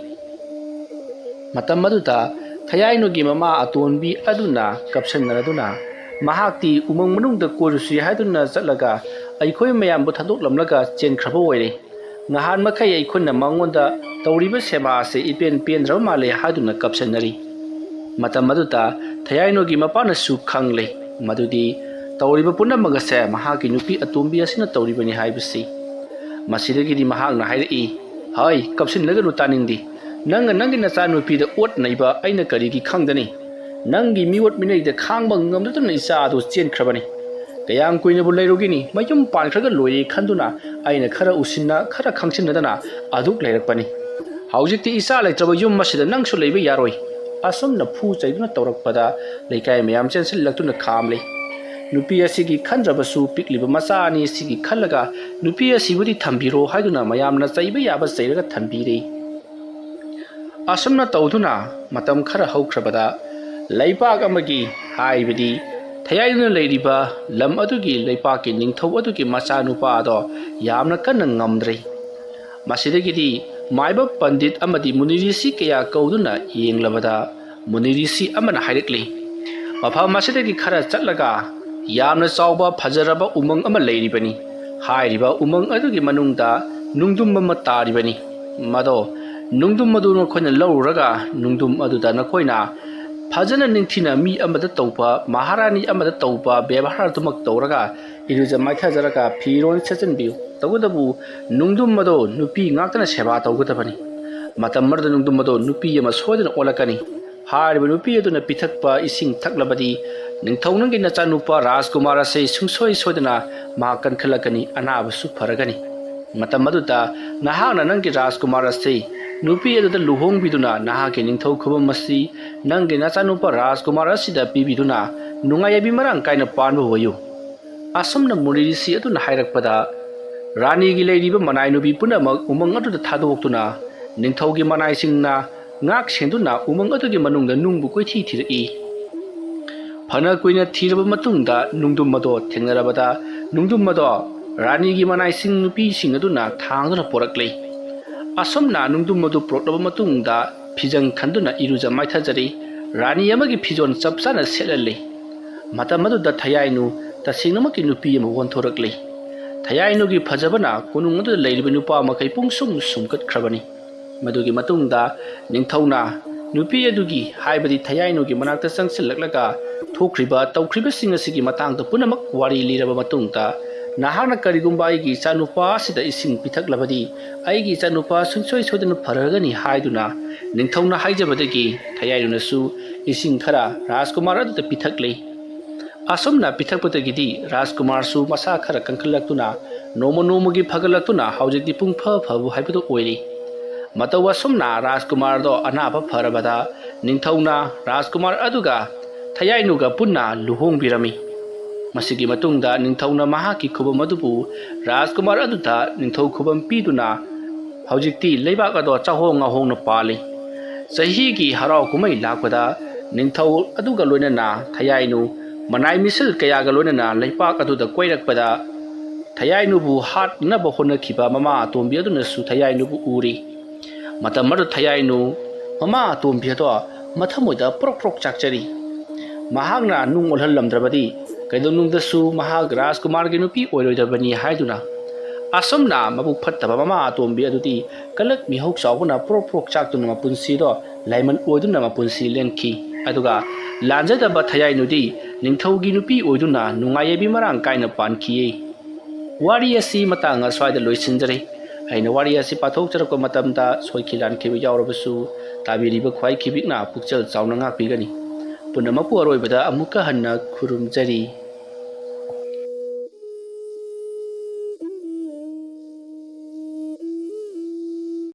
ꯃꯇꯝ ꯑꯗꯨꯗ ꯊꯌꯥꯏꯅꯨꯒꯤ ꯃꯃꯥ ꯑꯇꯣꯟꯕꯤ ꯑꯗꯨꯅ ꯀꯞꯁꯟꯅꯗꯨꯅ ꯃꯍꯥꯛꯇꯤ ꯎꯃꯪ ꯃꯅꯨꯡꯗ ꯀꯣꯏꯔꯨꯁꯤ ꯍꯥꯏꯗꯨꯅ ꯆꯠꯂꯒ ꯑꯩꯈꯣꯏ ꯃꯌꯥꯝꯕꯨ ꯊꯥꯗꯣꯛꯂꯝꯂꯒ ꯆꯦꯟꯈ꯭ꯔꯕ ꯑꯣꯏꯔꯦ꯫ ꯅꯍꯥꯟ ꯃꯈꯩ ꯑꯩꯈꯣꯏꯅ ꯃꯉꯣꯟꯗ ꯇꯧꯔꯤꯕ ꯁꯦꯕꯥ ꯑꯁꯤ ꯏꯄꯦꯟ ꯄꯦꯟꯗ꯭ꯔꯕ ꯃꯥꯜꯂꯦ ꯍꯥꯏꯗꯨꯅ ꯀꯞꯁꯟꯅꯔꯤ꯫ ꯃꯇꯝ ꯑꯗꯨꯗ ꯊꯌꯥꯏꯅꯨꯒꯤ ꯃꯄꯥꯅꯁꯨ ꯈꯪꯂꯦ ꯃꯗꯨꯗꯤ ꯇꯧꯔꯤꯕ ꯄꯨꯝꯅꯃꯛ ꯑꯁꯦ ꯃꯍꯥꯛꯀꯤ ꯅꯨꯄꯤ ꯑꯇꯣꯝꯕꯤ ꯑꯁꯤꯅ ꯇꯧꯔꯤꯕꯅꯤ ꯍꯥꯏꯕꯁꯤ꯫ ꯃꯁꯤꯗꯒꯤꯗꯤ ꯃꯍꯥꯛꯅ ꯍꯥꯏꯔꯛꯏ, ꯍꯩ ꯀꯞꯁꯤꯟꯅꯒꯅꯨ ꯇꯥꯅꯤꯡꯗꯦ꯫ ꯅꯪꯒ ꯅꯪꯒꯤ ꯅꯆꯥꯅꯨꯄꯤꯗ ꯑꯣꯠ ꯅꯩꯕ ꯑꯩꯅ ꯀꯔꯤꯒꯤ ꯈꯪꯒꯅꯤ? ꯅꯪꯒꯤ ꯃꯤꯑꯣꯠ ꯃꯤꯅꯩꯗ ꯈꯥꯡꯕ ꯉꯝꯗꯗꯨꯅ ꯏꯆꯥ ꯑꯗꯨ ꯆꯦꯟꯈ꯭ꯔꯕꯅꯤ꯫ ꯀꯌꯥꯝ ꯀꯨꯏꯅꯕꯨ ꯂꯩꯔꯨꯒꯤꯅꯤ? ꯃꯌꯨꯝ ꯄꯥꯟꯈ꯭ꯔꯒ ꯂꯣꯏꯔꯦ ꯈꯟꯗꯨꯅ ꯑꯩꯅ ꯈꯔ ꯎꯁꯤꯟꯅ ꯈꯔ ꯈꯪꯁꯤꯟꯅꯗꯅ ꯑꯗꯨꯛ ꯂꯩꯔꯛꯄꯅꯤ꯫ ꯍꯧꯖꯤꯛꯇꯤ ꯏꯆꯥ ꯂꯩꯇ꯭ꯔꯕ ꯌꯨꯝ ꯑꯁꯤꯗ ꯅꯪꯁꯨ ꯂꯩꯕ ꯌꯥꯔꯣꯏ꯫ ꯑꯁꯨꯝꯅ ꯐꯨ ꯆꯩꯗꯨꯅ ꯇꯧꯔꯛꯄꯗ ꯂꯩꯀꯥꯏ ꯃꯌꯥꯝ ꯆꯦꯟꯁꯤꯜꯂꯛꯇꯨꯅ ꯈꯥꯝꯂꯦ꯫ ꯅꯨꯄꯤ ꯑꯁꯤꯒꯤ ꯈꯟꯗ꯭ꯔꯕꯁꯨ ꯄꯤꯛꯂꯤꯕ ꯃꯆꯥ ꯑꯅꯤ ꯑꯁꯤꯒꯤ ꯈꯜꯂꯒ ꯅꯨꯄꯤ ꯑꯁꯤꯕꯨꯗꯤ ꯊꯝꯕꯤꯔꯣ ꯍꯥꯏꯗꯨꯅ ꯃꯌꯥꯝꯅ ꯆꯩꯕ ꯌꯥꯕ ꯆꯩꯔꯒ ꯊꯝꯕꯤꯔꯦ꯫ ꯑꯁꯨꯝꯅ ꯇꯧꯗꯨꯅ ꯃꯇꯝ ꯈꯔ ꯍꯧꯈ꯭ꯔꯕꯗ ꯂꯩꯄꯥꯛ ꯑꯃꯒꯤ ꯍꯥꯏꯕꯗꯤ ꯊꯌꯥꯏꯅꯨꯅ ꯂꯩꯔꯤꯕ ꯂꯝ ꯑꯗꯨꯒꯤ ꯂꯩꯄꯥꯛꯀꯤ ꯅꯤꯡꯊꯧ ꯑꯗꯨꯒꯤ ꯃꯆꯥꯅꯨꯄꯥ ꯑꯗꯣ ꯌꯥꯝꯅ ꯀꯟꯅ ꯉꯝꯗ꯭ꯔꯦ꯫ ꯃꯁꯤꯗꯒꯤꯗꯤ ꯃꯥꯏꯕ ꯄꯟꯗꯤꯠ ꯑꯃꯗꯤ ꯃꯨꯅꯤ ꯔꯤꯁꯤ ꯀꯌꯥ ꯀꯧꯗꯨꯅ ꯌꯦꯡꯂꯕꯗ ꯃꯨꯅꯤ ꯔꯤꯁꯤ ꯑꯃꯅ ꯍꯥꯏꯔꯛꯂꯤ, ꯃꯐꯝ ꯑꯁꯤꯗꯒꯤ ꯈꯔ ꯆꯠꯂꯒ ꯌꯥꯝꯅ ꯆꯥꯎꯕ ꯐꯖꯔꯕ ꯎꯃꯪ ꯑꯃ ꯂꯩꯔꯤꯕꯅꯤ꯫ ꯍꯥꯏꯔꯤꯕ ꯎꯃꯪ ꯑꯗꯨꯒꯤ ꯃꯅꯨꯡꯗ ꯅꯨꯡꯗꯨꯝ ꯑꯃ ꯇꯥꯔꯤꯕꯅꯤ꯫ ꯃꯗꯣ ꯅꯨꯡꯗꯨꯝ ꯑꯗꯨ ꯅꯈꯣꯏꯅ ꯂꯧꯔꯨꯔꯒ ꯅꯨꯡꯗꯨꯝ ꯑꯗꯨꯗ ꯅꯈꯣꯏꯅ ꯐꯖꯅ ꯅꯤꯡꯊꯤꯅ ꯃꯤ ꯑꯃꯗ ꯇꯧꯕ ꯃꯍꯥꯔꯥꯅꯤ ꯑꯃꯗ ꯇꯧꯕ ꯕꯦꯕꯥꯔ ꯑꯗꯨꯃꯛ ꯇꯧꯔꯒ ꯏꯔꯨꯖ ꯃꯥꯏꯊꯖꯔꯒ ꯐꯤꯔꯣꯜ ꯁꯦꯠꯆꯤꯟꯕꯤꯌꯨ꯫ ꯇꯧꯕꯇꯕꯨ ꯅꯨꯡꯗꯨꯝ ꯑꯗꯣ ꯅꯨꯄꯤ ꯉꯥꯛꯇꯅ ꯁꯦꯕꯥ ꯇꯧꯒꯗꯕꯅꯤ꯫ ꯃꯇꯝ ꯑꯃꯗ ꯅꯨꯡꯗꯨꯝ ꯑꯗꯣ ꯅꯨꯄꯤ ꯑꯃ ꯁꯣꯏꯗꯅ ꯑꯣꯜꯂꯛꯀꯅꯤ꯫ ꯍꯥꯏꯔꯤꯕ ꯅꯨꯄꯤ ꯑꯗꯨꯅ ꯄꯤꯊꯛꯄ ꯏꯁꯤꯡ ꯊꯛꯂꯕꯗꯤ ꯅꯤꯡꯊꯧ ꯅꯪꯒꯤ ꯅꯆꯥꯅꯨꯄꯥ ꯔꯥꯖꯀꯨꯃꯥꯔ ꯑꯁꯤ ꯁꯨꯡꯁꯣꯏ ꯁꯣꯏꯗꯅ ꯃꯍꯥꯛ ꯀꯟꯈꯠꯂꯛꯀꯅꯤ, ꯑꯅꯥꯕꯁꯨ ꯐꯔꯒꯅꯤ꯫ ꯃꯇꯝ ꯑꯗꯨꯗ ꯅꯍꯥꯛꯅ ꯅꯪꯒꯤ ꯔꯥꯖꯀꯨꯃꯥꯔ ꯑꯁꯤ ꯅꯨꯄꯤ ꯑꯗꯨꯗ ꯂꯨꯍꯣꯡꯕꯤꯗꯨꯅ ꯅꯍꯥꯛꯀꯤ ꯅꯤꯡꯊꯧ ꯈꯨꯕꯝ ꯑꯁꯤ ꯅꯪꯒꯤ ꯅꯆꯥꯅꯨꯄꯥ ꯔꯥꯖꯀꯨꯃꯥꯔ ꯑꯁꯤꯗ ꯄꯤꯕꯤꯗꯨꯅ ꯅꯨꯡꯉꯥꯏ ꯌꯥꯏꯕꯤ ꯃꯔꯥꯡ ꯀꯥꯏꯅ ꯄꯥꯟꯕ ꯑꯣꯏꯌꯨ꯫ ꯑꯁꯨꯝꯅ ꯃꯨꯅꯤ ꯔꯤꯁꯤ ꯑꯗꯨꯅ ꯍꯥꯏꯔꯛꯄꯗ ꯔꯥꯅꯤꯒꯤ ꯂꯩꯔꯤꯕ ꯃꯅꯥꯏ ꯅꯨꯄꯤ ꯄꯨꯝꯅꯃꯛ ꯎꯃꯪ ꯑꯗꯨꯗ ꯊꯥꯗꯣꯛꯇꯨꯅ ꯅꯤꯡꯊꯧꯒꯤ ꯃꯅꯥꯏꯁꯤꯡꯅ ꯉꯥꯛ ꯁꯦꯟꯗꯨꯅ ꯎꯃꯪ ꯑꯗꯨꯒꯤ ꯃꯅꯨꯡꯗ ꯅꯨꯡꯕꯨ ꯀꯣꯏꯊꯤ ꯊꯤꯔꯛꯏ꯫ ꯐꯅ ꯀꯨꯏꯅ ꯊꯤꯔꯕ ꯃꯇꯨꯡꯗ ꯅꯨꯡꯗꯨꯝ ꯑꯗꯣ ꯊꯦꯡꯅꯔꯕꯗ ꯅꯨꯡꯗꯨꯝ ꯑꯗꯣ ꯔꯥꯅꯤꯒꯤ ꯃꯅꯥꯏꯁꯤꯡ ꯅꯨꯄꯤꯁꯤꯡ ꯑꯗꯨꯅ ꯊꯥꯡꯗꯨꯅ ꯄꯣꯔꯛꯂꯤ꯫ ꯑꯁꯨꯝꯅ ꯅꯨꯡꯗꯨꯝ ꯑꯗꯨ ꯄꯨꯔꯛꯂꯕ ꯃꯇꯨꯡꯗ ꯐꯤꯖꯪ ꯈꯟꯗꯨꯅ ꯏꯔꯨꯖ ꯃꯥꯏꯊꯖꯔꯤ꯫ ꯔꯥꯅꯤ ꯑꯃꯒꯤ ꯐꯤꯖꯣꯜ ꯆꯞ ꯆꯥꯅ ꯁꯦꯠꯍꯜꯂꯤ꯫ ꯃꯇꯝ ꯑꯗꯨꯗ ꯊꯌꯥꯏꯅꯨ ꯇꯁꯦꯡꯅꯃꯛꯀꯤ ꯅꯨꯄꯤ ꯑꯃ ꯑꯣꯟꯊꯣꯔꯛꯂꯤ꯫ ꯊꯌꯥꯏꯅꯨꯒꯤ ꯐꯖꯕꯅ ꯀꯣꯅꯨꯡ ꯑꯗꯨꯗ ꯂꯩꯔꯤꯕ ꯅꯨꯄꯥ ꯃꯈꯩ ꯄꯨꯡꯁꯨꯝ ꯁꯨꯝꯀꯠꯈ꯭ꯔꯕꯅꯤ꯫ ꯃꯗꯨꯒꯤ ꯃꯇꯨꯡꯗ ꯅꯤꯡꯊꯧꯅ ꯅꯨꯄꯤ ꯑꯗꯨꯒꯤ ꯍꯥꯏꯕꯗꯤ ꯊꯌꯥꯏꯅꯨꯒꯤ ꯃꯅꯥꯛꯇ ꯆꯪꯁꯤꯜꯂꯛꯂꯒ ꯊꯣꯛꯈ꯭ꯔꯤꯕ ꯇꯧꯈ꯭ꯔꯤꯕꯁꯤꯡ ꯑꯁꯤꯒꯤ ꯃꯇꯥꯡꯗ ꯄꯨꯝꯅꯃꯛ ꯋꯥꯔꯤ ꯂꯤꯔꯕ ꯃꯇꯨꯡꯗ ꯅꯍꯥꯛꯅ ꯀꯔꯤꯒꯨꯝꯕ ꯑꯩꯒꯤ ꯏꯆꯥꯅꯨꯄꯥ ꯑꯁꯤꯗ ꯏꯁꯤꯡ ꯄꯤꯊꯛꯂꯕꯗꯤ ꯑꯩꯒꯤ ꯏꯆꯥꯅꯨꯄꯥ ꯁꯨꯡꯁꯣꯏ ꯁꯣꯏꯗꯅ ꯐꯔꯒꯅꯤ ꯍꯥꯏꯗꯨꯅ ꯅꯤꯡꯊꯧꯅ ꯍꯥꯏꯖꯕꯗꯒꯤ ꯊꯌꯥꯏꯅꯨꯅꯁꯨ ꯏꯁꯤꯡ ꯈꯔ ꯔꯥꯖꯀꯨꯃꯥꯔ ꯑꯗꯨꯗ ꯄꯤꯊꯛꯂꯤ꯫ ꯑꯁꯨꯝꯅ ꯄꯤꯊꯛꯄꯗꯒꯤꯗꯤ ꯔꯥꯖꯀꯨꯃꯥꯔꯁꯨ ꯃꯁꯥ ꯈꯔ ꯀꯟꯈꯠꯂꯛꯇꯨꯅ ꯅꯣꯡꯃ ꯅꯣꯡꯃꯒꯤ ꯐꯒꯠꯂꯛꯇꯨꯅ ꯍꯧꯖꯤꯛꯇꯤ ꯄꯨꯡꯐ ꯐꯕꯨ ꯍꯥꯏꯕꯗꯨ ꯑꯣꯏꯔꯤ꯫ ꯃꯇꯧ ꯑꯁꯨꯝꯅ ꯔꯥꯖꯀꯨꯃꯥꯔꯗꯣ ꯑꯅꯥꯕ ꯐꯔꯕꯗ ꯅꯤꯡꯊꯧꯅ ꯔꯥꯖꯀꯨꯃꯥꯔ ꯑꯗꯨꯒ ꯊꯌꯥꯏꯅꯨꯒ ꯄꯨꯟꯅ ꯂꯨꯍꯣꯡꯕꯤꯔꯝꯃꯤ꯫ ꯃꯁꯤꯒꯤ ꯃꯇꯨꯡꯗ ꯅꯤꯡꯊꯧꯅ ꯃꯍꯥꯛꯀꯤ ꯈꯨꯕꯝ ꯑꯗꯨꯕꯨ ꯔꯥꯖꯀꯨꯃꯥꯔ ꯑꯗꯨꯗ ꯅꯤꯡꯊꯧ ꯈꯨꯕꯝ ꯄꯤꯗꯨꯅ ꯍꯧꯖꯤꯛꯇꯤ ꯂꯩꯕꯥꯛ ꯑꯗꯣ ꯆꯥꯍꯣꯡ ꯉꯥꯍꯣꯡꯅ ꯄꯥꯜꯂꯤ꯫ ꯆꯍꯤꯒꯤ ꯍꯔꯥꯎ ꯀꯨꯝꯍꯩ ꯂꯥꯛꯄꯗ ꯅꯤꯡꯊꯧ ꯑꯗꯨꯒ ꯂꯣꯏꯅꯅ ꯊꯌꯥꯏꯅꯨ ꯃꯅꯥꯏ ꯃꯤꯁꯤꯜ ꯀꯌꯥꯒ ꯂꯣꯏꯅꯅ ꯂꯩꯄꯥꯛ ꯑꯗꯨꯗ ꯀꯣꯏꯔꯛꯄꯗ ꯊꯌꯥꯏꯅꯨꯕꯨ ꯍꯥꯠꯅꯕ ꯍꯣꯠꯅꯈꯤꯕ ꯃꯃꯥ ꯑꯇꯣꯝꯕꯤ ꯑꯗꯨꯅꯁꯨ ꯊꯌꯥꯏꯅꯨꯕꯨ ꯎꯔꯤ꯫ ꯃꯇꯝ ꯑꯗꯨ ꯊꯌꯥꯏꯅꯨ ꯃꯃꯥ ꯑꯇꯣꯝꯕꯤ ꯑꯗꯣ ꯃꯊꯃꯣꯏꯗ ꯄ꯭ꯔꯣꯛ ꯄ꯭ꯔꯣꯛ ꯆꯥꯛꯆꯔꯤ꯫ ꯃꯍꯥꯛꯅ ꯅꯨꯡ ꯑꯣꯜꯍꯜꯂꯝꯗ꯭ꯔꯕꯗꯤ ꯀꯩꯗꯧꯅꯨꯡꯗꯁꯨ ꯃꯍꯥꯛ ꯔꯥꯖꯀꯨꯃꯥꯔꯒꯤ ꯅꯨꯄꯤ ꯑꯣꯏꯔꯣꯏꯗꯕꯅꯤ ꯍꯥꯏꯗꯨꯅ꯫ ꯑꯁꯨꯝꯅ ꯃꯕꯨꯛ ꯐꯠꯇꯕ ꯃꯃꯥ ꯑꯇꯣꯝꯕꯤ ꯑꯗꯨꯗꯤ ꯀꯂꯛ ꯃꯤꯍꯧ ꯆꯥꯎꯕꯅ ꯄ꯭ꯔꯣꯛ ꯄ꯭ꯔꯣꯛ ꯆꯥꯛꯇꯨꯅ ꯃꯄꯨꯟꯁꯤꯗꯣ ꯂꯥꯏꯃꯟ ꯑꯣꯏꯗꯨꯅ ꯃꯄꯨꯟꯁꯤ ꯂꯦꯟꯈꯤ ꯑꯗꯨꯒ ꯂꯥꯟꯖꯗꯕ ꯊꯌꯥꯏꯅꯨꯗꯤ ꯅꯤꯡꯊꯧꯒꯤ ꯅꯨꯄꯤ ꯑꯣꯏꯗꯨꯅ ꯅꯨꯡꯉꯥꯏꯌꯦꯕꯤ ꯃꯔꯥꯡ ꯀꯥꯏꯅ ꯄꯥꯟꯈꯤꯌꯦ ꯋꯥꯔꯤ ꯑꯁꯤ ꯃꯇꯥꯡ ꯑꯁ꯭ꯋꯥꯏꯗ ꯂꯣꯏꯁꯤꯟꯖꯔꯦ ꯑꯩꯅ ꯋꯥꯔꯤ ꯑꯁꯤ ꯄꯥꯊꯣꯛꯆꯔꯛꯄ ꯃꯇꯝꯗ ꯁꯣꯏꯈꯤ ꯂꯥꯟꯈꯤꯕ ꯌꯥꯎꯔꯕꯁꯨ ꯇꯥꯕꯤꯔꯤꯕ ꯈ꯭ꯋꯥꯏ ꯈꯤꯕꯤꯛꯅ ꯄꯨꯛꯆꯦꯜ ꯆꯥꯎꯅ ꯉꯥꯛꯄꯤꯒꯅꯤ ꯄꯨꯝꯅꯃꯛꯄꯨ ꯑꯔꯣꯏꯕꯗ ꯑꯃꯨꯛꯀ ꯍꯟꯅ ꯈꯨꯔꯨꯝꯖꯔꯤ